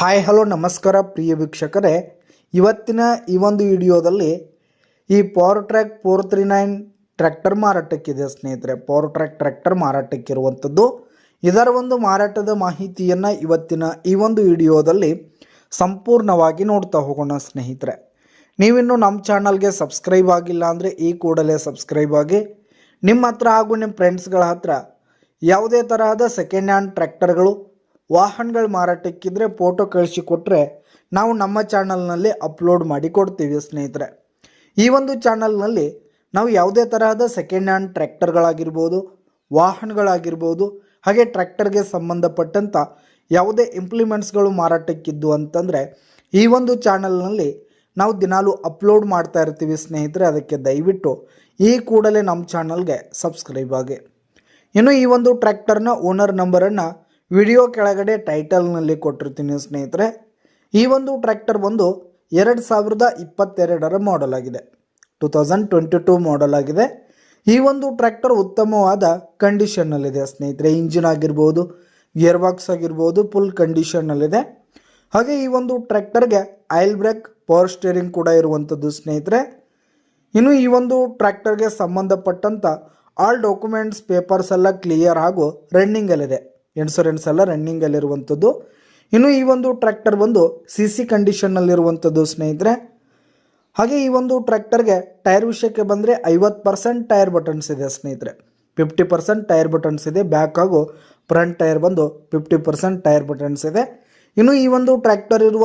Hi hello ನಮಸ್ಕಾರ ಪ್ರಿಯ ವೀಕ್ಷಕರೇ, ಇವತ್ತಿನ ಈ ಒಂದು ವಿಡಿಯೋದಲ್ಲಿ ಈ ಪವರ್ ಟ್ರ್ಯಾಕ್ 439 ಟ್ರ್ಯಾಕ್ಟರ್ ಮಾರಾಟಕ್ಕಿದೆ ಸ್ನೇಹಿತರೆ. ಪವರ್ ಟ್ರ್ಯಾಕ್ ಟ್ರ್ಯಾಕ್ಟರ್ ಮಾರಾಟಕ್ಕಿರುವಂಥದ್ದು. ಇದರ ಒಂದು ಮಾರಾಟದ ಮಾಹಿತಿಯನ್ನು ಇವತ್ತಿನ ಈ ಒಂದು ವಿಡಿಯೋದಲ್ಲಿ ಸಂಪೂರ್ಣವಾಗಿ ನೋಡ್ತಾ ಹೋಗೋಣ ಸ್ನೇಹಿತರೆ. ನೀವಿನ್ನು ನಮ್ಮ ಚಾನಲ್ಗೆ ಸಬ್ಸ್ಕ್ರೈಬ್ ಆಗಿಲ್ಲ ಅಂದರೆ ಈ ಕೂಡಲೇ ಸಬ್ಸ್ಕ್ರೈಬ್ ಆಗಿ. ನಿಮ್ಮ ಹತ್ರ ಹಾಗೂ ನಿಮ್ಮ ಫ್ರೆಂಡ್ಸ್ಗಳ ಹತ್ರ ಯಾವುದೇ ತರಹದ ಸೆಕೆಂಡ್ ಹ್ಯಾಂಡ್ ಟ್ರ್ಯಾಕ್ಟರ್ಗಳು ವಾಹನಗಳು ಮಾರಾಟಕ್ಕಿದ್ರೆ ಫೋಟೋ ಕಳಿಸಿಕೊಟ್ರೆ ನಾವು ನಮ್ಮ ಚಾನಲ್ನಲ್ಲಿ ಅಪ್ಲೋಡ್ ಮಾಡಿ ಕೊಡ್ತೀವಿ ಸ್ನೇಹಿತರೆ. ಈ ಒಂದು ಚಾನಲ್ನಲ್ಲಿ ನಾವು ಯಾವುದೇ ತರಹದ ಸೆಕೆಂಡ್ ಹ್ಯಾಂಡ್ ಟ್ರ್ಯಾಕ್ಟರ್ಗಳಾಗಿರ್ಬೋದು, ವಾಹನಗಳಾಗಿರ್ಬೋದು, ಹಾಗೆ ಟ್ರ್ಯಾಕ್ಟರ್ಗೆ ಸಂಬಂಧಪಟ್ಟಂಥ ಯಾವುದೇ ಇಂಪ್ಲಿಮೆಂಟ್ಸ್ಗಳು ಮಾರಾಟಕ್ಕಿದ್ದು ಅಂತಂದರೆ ಈ ಒಂದು ಚಾನಲ್ನಲ್ಲಿ ನಾವು ದಿನಾಲೂ ಅಪ್ಲೋಡ್ ಮಾಡ್ತಾ ಇರ್ತೀವಿ ಸ್ನೇಹಿತರೆ. ಅದಕ್ಕೆ ದಯವಿಟ್ಟು ಈ ಕೂಡಲೇ ನಮ್ಮ ಚಾನಲ್ಗೆ ಸಬ್ಸ್ಕ್ರೈಬ್ ಆಗಿ. ಇನ್ನು ಈ ಒಂದು ಟ್ರ್ಯಾಕ್ಟರ್ನ ಓನರ್ ನಂಬರನ್ನು ವಿಡಿಯೋ ಕೆಳಗಡೆ ಟೈಟಲ್ನಲ್ಲಿ ಕೊಟ್ಟಿರ್ತೀನಿ ಸ್ನೇಹಿತರೆ. ಈ ಒಂದು ಟ್ರ್ಯಾಕ್ಟರ್ ಬಂದು 2022 ಮಾಡೆಲ್ ಆಗಿದೆ, 2022 ಮಾಡೆಲ್ ಆಗಿದೆ. ಈ ಒಂದು ಟ್ರ್ಯಾಕ್ಟರ್ ಉತ್ತಮವಾದ ಕಂಡೀಷನ್ನಲ್ಲಿದೆ ಸ್ನೇಹಿತರೆ. ಇಂಜಿನ್ ಆಗಿರ್ಬೋದು, ಗೇರ್ ಬಾಕ್ಸ್ ಆಗಿರ್ಬೋದು, ಫುಲ್ ಕಂಡೀಷನ್ನಲ್ಲಿದೆ. ಹಾಗೆ ಈ ಒಂದು ಟ್ರ್ಯಾಕ್ಟರ್ಗೆ ಆಯಿಲ್ ಬ್ರೇಕ್, ಪವರ್ ಸ್ಟೇರಿಂಗ್ ಕೂಡ ಇರುವಂಥದ್ದು ಸ್ನೇಹಿತರೆ. ಇನ್ನು ಈ ಒಂದು ಟ್ರ್ಯಾಕ್ಟರ್ಗೆ ಸಂಬಂಧಪಟ್ಟಂಥ ಆಲ್ ಡಾಕ್ಯುಮೆಂಟ್ಸ್ ಪೇಪರ್ಸ್ ಎಲ್ಲ ಕ್ಲಿಯರ್ ಹಾಗೂ ರನ್ನಿಂಗಲ್ಲಿದೆ. ಇನ್ಶೂರೆನ್ಸ್ ಎಲ್ಲ ರನ್ನಿಂಗಲ್ಲಿರುವಂಥದ್ದು. ಇನ್ನು ಈ ಒಂದು ಟ್ರ್ಯಾಕ್ಟರ್ ಬಂದು CC ಕಂಡೀಷನ್ನಲ್ಲಿರುವಂಥದ್ದು ಸ್ನೇಹಿತರೆ. ಹಾಗೆ ಈ ಒಂದು ಟ್ರ್ಯಾಕ್ಟರ್ಗೆ ಟೈರ್ ವಿಷಯಕ್ಕೆ ಬಂದರೆ 50% ಟೈರ್ ಬಟನ್ಸ್ ಇದೆ ಸ್ನೇಹಿತರೆ. 50% ಟೈರ್ ಬಟನ್ಸ್ ಇದೆ. ಬ್ಯಾಕ್ ಹಾಗೂ ಫ್ರಂಟ್ ಟೈರ್ ಬಂದು 50% ಟೈರ್ ಬಟನ್ಸ್ ಇದೆ. ಇನ್ನು ಈ ಒಂದು ಟ್ರ್ಯಾಕ್ಟರ್ ಇರುವ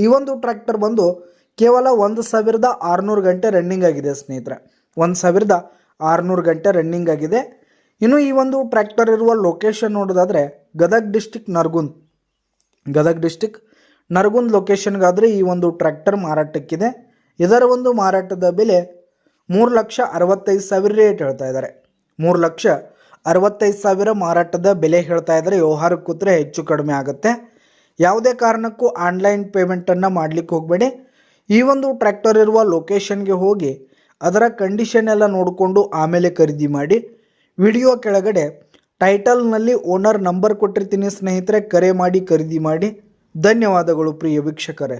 ಈ ಒಂದು ಟ್ರ್ಯಾಕ್ಟರ್ ಬಂದು ಕೇವಲ 1600 ಗಂಟೆ ರನ್ನಿಂಗ್ ಆಗಿದೆ ಸ್ನೇಹಿತರೆ. 1600 ಗಂಟೆ ರನ್ನಿಂಗ್ ಆಗಿದೆ. ಇನ್ನು ಈ ಒಂದು ಟ್ರ್ಯಾಕ್ಟರ್ ಇರುವ ಲೊಕೇಶನ್ ನೋಡೋದಾದರೆ ಗದಗ ಡಿಸ್ಟಿಕ್ ನರಗುಂದ್ ಲೊಕೇಶನ್ಗಾದರೆ ಈ ಒಂದು ಟ್ರ್ಯಾಕ್ಟರ್ ಮಾರಾಟಕ್ಕಿದೆ. ಇದರ ಒಂದು ಮಾರಾಟದ ಬೆಲೆ 3,65,000 ರೇಟ್ ಹೇಳ್ತಾ ಇದ್ದಾರೆ. 3,65,000 ಮಾರಾಟದ ಬೆಲೆ ಹೇಳ್ತಾ ಇದ್ದಾರೆ. ವ್ಯವಹಾರಕ್ಕೆ ಕೂತ್ರೆ ಹೆಚ್ಚು ಕಡಿಮೆ ಆಗುತ್ತೆ. ಯಾವುದೇ ಕಾರಣಕ್ಕೂ ಆನ್ಲೈನ್ ಪೇಮೆಂಟನ್ನು ಮಾಡಲಿಕ್ಕೆ ಹೋಗಬೇಡಿ. ಈ ಒಂದು ಟ್ರ್ಯಾಕ್ಟರ್ ಇರುವ ಲೊಕೇಶನ್ಗೆ ಹೋಗಿ ಅದರ ಕಂಡೀಷನ್ ಎಲ್ಲ ನೋಡಿಕೊಂಡು ಆಮೇಲೆ ಖರೀದಿ ಮಾಡಿ. ವಿಡಿಯೋ ಕೆಳಗಡೆ ಟೈಟಲ್ನಲ್ಲಿ ಓನರ್ ನಂಬರ್ ಕೊಟ್ಟಿರ್ತೀನಿ ಸ್ನೇಹಿತರೆ. ಕರೆ ಮಾಡಿ ಖರೀದಿ ಮಾಡಿ. ಧನ್ಯವಾದಗಳು ಪ್ರಿಯ ವೀಕ್ಷಕರೇ.